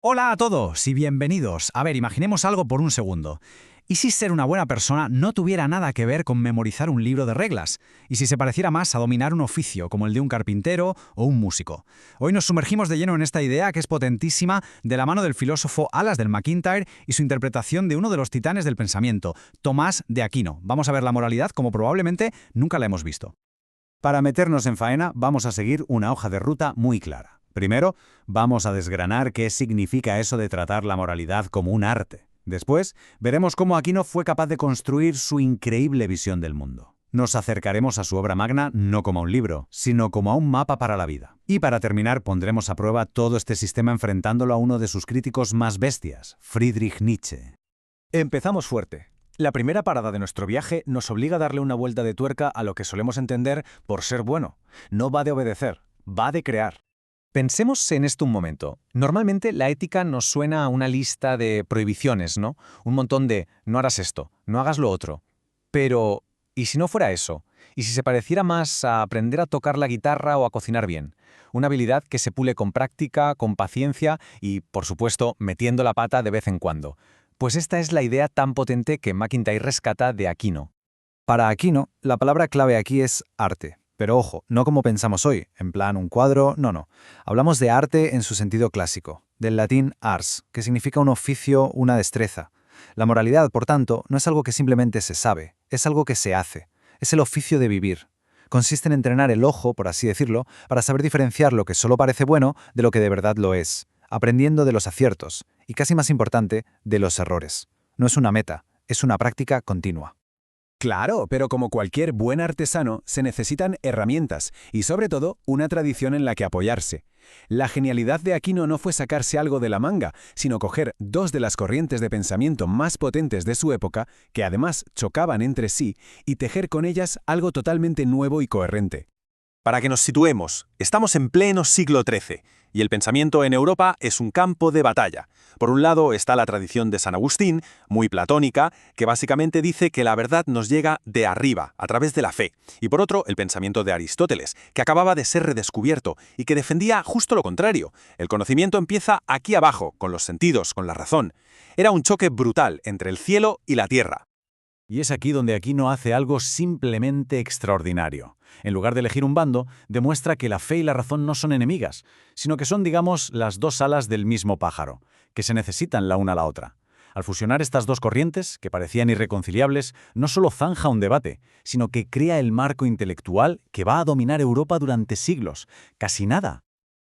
Hola a todos y bienvenidos. A ver, imaginemos algo por un segundo. ¿Y si ser una buena persona no tuviera nada que ver con memorizar un libro de reglas? ¿Y si se pareciera más a dominar un oficio, como el de un carpintero o un músico? Hoy nos sumergimos de lleno en esta idea que es potentísima de la mano del filósofo Alas del MacIntyre y su interpretación de uno de los titanes del pensamiento, Tomás de Aquino. Vamos a ver la moralidad como probablemente nunca la hemos visto. Para meternos en faena, vamos a seguir una hoja de ruta muy clara. Primero, vamos a desgranar qué significa eso de tratar la moralidad como un arte. Después, veremos cómo Aquino fue capaz de construir su increíble visión del mundo. Nos acercaremos a su obra magna no como a un libro, sino como a un mapa para la vida. Y para terminar, pondremos a prueba todo este sistema enfrentándolo a uno de sus críticos más bestias, Friedrich Nietzsche. Empezamos fuerte. La primera parada de nuestro viaje nos obliga a darle una vuelta de tuerca a lo que solemos entender por ser bueno. No va de obedecer, va de crear. Pensemos en esto un momento. Normalmente la ética nos suena a una lista de prohibiciones, ¿no? Un montón de no harás esto, no hagas lo otro. Pero, ¿y si no fuera eso? ¿Y si se pareciera más a aprender a tocar la guitarra o a cocinar bien? Una habilidad que se pule con práctica, con paciencia y, por supuesto, metiendo la pata de vez en cuando. Pues esta es la idea tan potente que MacIntyre rescata de Aquino. Para Aquino, la palabra clave aquí es arte. Pero ojo, no como pensamos hoy, en plan un cuadro, no. Hablamos de arte en su sentido clásico, del latín ars, que significa un oficio, una destreza. La moralidad, por tanto, no es algo que simplemente se sabe, es algo que se hace. Es el oficio de vivir. Consiste en entrenar el ojo, por así decirlo, para saber diferenciar lo que solo parece bueno de lo que de verdad lo es, aprendiendo de los aciertos, y casi más importante, de los errores. No es una meta, es una práctica continua. Claro, pero como cualquier buen artesano, se necesitan herramientas y sobre todo una tradición en la que apoyarse. La genialidad de Aquino no fue sacarse algo de la manga, sino coger dos de las corrientes de pensamiento más potentes de su época, que además chocaban entre sí, y tejer con ellas algo totalmente nuevo y coherente. Para que nos situemos, estamos en pleno siglo XIII, y el pensamiento en Europa es un campo de batalla. Por un lado está la tradición de San Agustín, muy platónica, que básicamente dice que la verdad nos llega de arriba, a través de la fe. Y por otro, el pensamiento de Aristóteles, que acababa de ser redescubierto y que defendía justo lo contrario. El conocimiento empieza aquí abajo, con los sentidos, con la razón. Era un choque brutal entre el cielo y la tierra. Y es aquí donde Aquino hace algo simplemente extraordinario. En lugar de elegir un bando, demuestra que la fe y la razón no son enemigas, sino que son, digamos, las dos alas del mismo pájaro, que se necesitan la una a la otra. Al fusionar estas dos corrientes, que parecían irreconciliables, no solo zanja un debate, sino que crea el marco intelectual que va a dominar Europa durante siglos. Casi nada.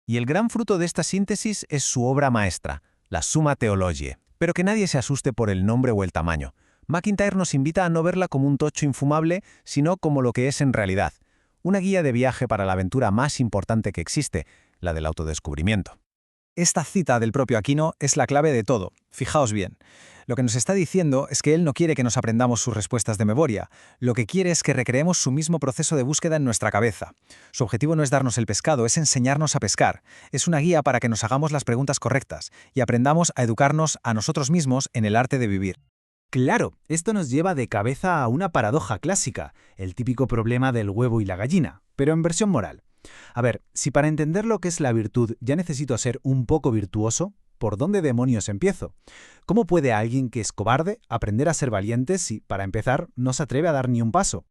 Y el gran fruto de esta síntesis es su obra maestra, la Summa Theologiae. Pero que nadie se asuste por el nombre o el tamaño. MacIntyre nos invita a no verla como un tocho infumable, sino como lo que es en realidad, una guía de viaje para la aventura más importante que existe, la del autodescubrimiento. Esta cita del propio Aquino es la clave de todo. Fijaos bien. Lo que nos está diciendo es que él no quiere que nos aprendamos sus respuestas de memoria. Lo que quiere es que recreemos su mismo proceso de búsqueda en nuestra cabeza. Su objetivo no es darnos el pescado, es enseñarnos a pescar. Es una guía para que nos hagamos las preguntas correctas y aprendamos a educarnos a nosotros mismos en el arte de vivir. Claro, esto nos lleva de cabeza a una paradoja clásica, el típico problema del huevo y la gallina, pero en versión moral. A ver, si para entender lo que es la virtud ya necesito ser un poco virtuoso, ¿por dónde demonios empiezo? ¿Cómo puede alguien que es cobarde aprender a ser valiente si, para empezar, no se atreve a dar ni un paso?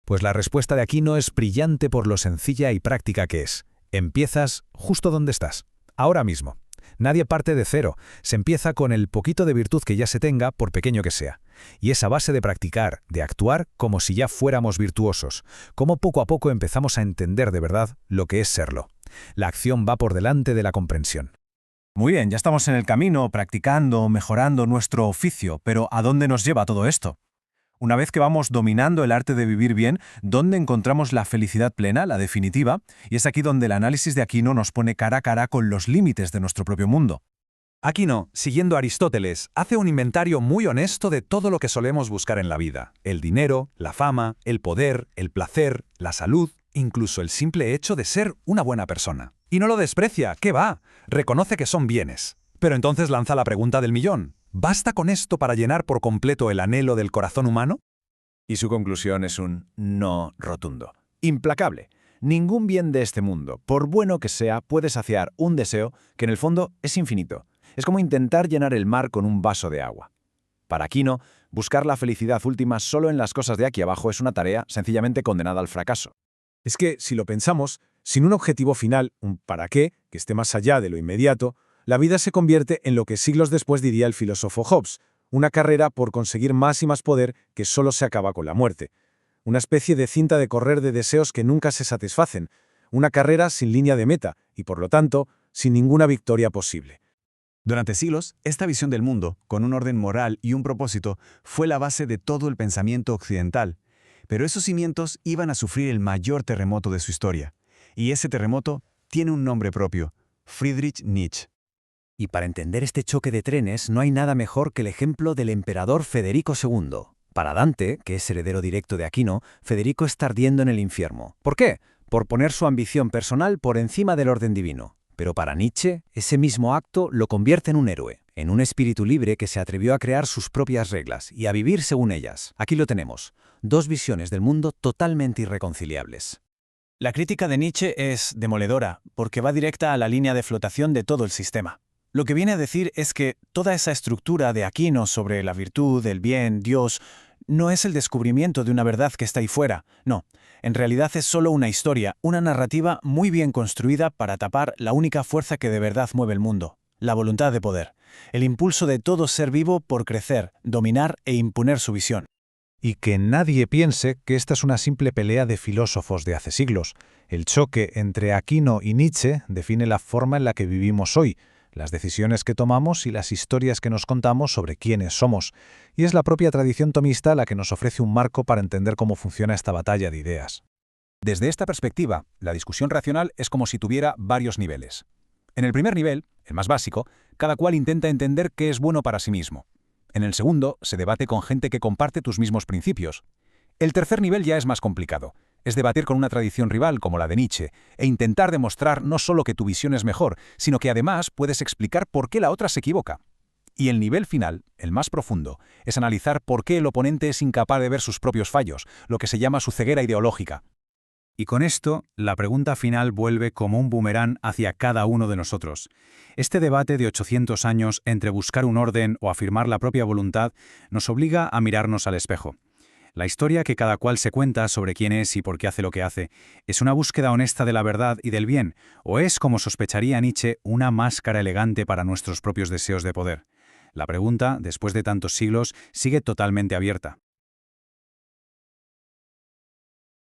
Pues la respuesta de Aquino es brillante por lo sencilla y práctica que es. Empiezas justo donde estás, ahora mismo. Nadie parte de cero, se empieza con el poquito de virtud que ya se tenga, por pequeño que sea. Y esa base de practicar, de actuar como si ya fuéramos virtuosos, cómo poco a poco empezamos a entender de verdad lo que es serlo. La acción va por delante de la comprensión. Muy bien, ya estamos en el camino, practicando, mejorando nuestro oficio, pero ¿a dónde nos lleva todo esto? Una vez que vamos dominando el arte de vivir bien, ¿dónde encontramos la felicidad plena, la definitiva? Y es aquí donde el análisis de Aquino nos pone cara a cara con los límites de nuestro propio mundo. Aquino, siguiendo a Aristóteles, hace un inventario muy honesto de todo lo que solemos buscar en la vida. El dinero, la fama, el poder, el placer, la salud, incluso el simple hecho de ser una buena persona. Y no lo desprecia, ¿qué va? Reconoce que son bienes. Pero entonces lanza la pregunta del millón. ¿Basta con esto para llenar por completo el anhelo del corazón humano? Y su conclusión es un no rotundo. Implacable. Ningún bien de este mundo, por bueno que sea, puede saciar un deseo que en el fondo es infinito. Es como intentar llenar el mar con un vaso de agua. Para Aquino, buscar la felicidad última solo en las cosas de aquí abajo es una tarea sencillamente condenada al fracaso. Es que, si lo pensamos, sin un objetivo final, un para qué, que esté más allá de lo inmediato, la vida se convierte en lo que siglos después diría el filósofo Hobbes, una carrera por conseguir más y más poder que solo se acaba con la muerte. Una especie de cinta de correr de deseos que nunca se satisfacen, una carrera sin línea de meta y, por lo tanto, sin ninguna victoria posible. Durante siglos, esta visión del mundo, con un orden moral y un propósito, fue la base de todo el pensamiento occidental. Pero esos cimientos iban a sufrir el mayor terremoto de su historia. Y ese terremoto tiene un nombre propio: Friedrich Nietzsche. Y para entender este choque de trenes no hay nada mejor que el ejemplo del emperador Federico II. Para Dante, que es heredero directo de Aquino, Federico está ardiendo en el infierno. ¿Por qué? Por poner su ambición personal por encima del orden divino. Pero para Nietzsche, ese mismo acto lo convierte en un héroe, en un espíritu libre que se atrevió a crear sus propias reglas y a vivir según ellas. Aquí lo tenemos, dos visiones del mundo totalmente irreconciliables. La crítica de Nietzsche es demoledora, porque va directa a la línea de flotación de todo el sistema. Lo que viene a decir es que toda esa estructura de Aquino sobre la virtud, el bien, Dios, no es el descubrimiento de una verdad que está ahí fuera, no. En realidad es solo una historia, una narrativa muy bien construida para tapar la única fuerza que de verdad mueve el mundo, la voluntad de poder, el impulso de todo ser vivo por crecer, dominar e imponer su visión. Y que nadie piense que esta es una simple pelea de filósofos de hace siglos. El choque entre Aquino y Nietzsche define la forma en la que vivimos hoy, las decisiones que tomamos y las historias que nos contamos sobre quiénes somos. Y es la propia tradición tomista la que nos ofrece un marco para entender cómo funciona esta batalla de ideas. Desde esta perspectiva, la discusión racional es como si tuviera varios niveles. En el primer nivel, el más básico, cada cual intenta entender qué es bueno para sí mismo. En el segundo, se debate con gente que comparte tus mismos principios. El tercer nivel ya es más complicado. Es debatir con una tradición rival como la de Nietzsche e intentar demostrar no solo que tu visión es mejor, sino que además puedes explicar por qué la otra se equivoca. Y el nivel final, el más profundo, es analizar por qué el oponente es incapaz de ver sus propios fallos, lo que se llama su ceguera ideológica. Y con esto, la pregunta final vuelve como un boomerang hacia cada uno de nosotros. Este debate de 800 años entre buscar un orden o afirmar la propia voluntad nos obliga a mirarnos al espejo. La historia que cada cual se cuenta sobre quién es y por qué hace lo que hace, ¿es una búsqueda honesta de la verdad y del bien? ¿O es, como sospecharía Nietzsche, una máscara elegante para nuestros propios deseos de poder? La pregunta, después de tantos siglos, sigue totalmente abierta.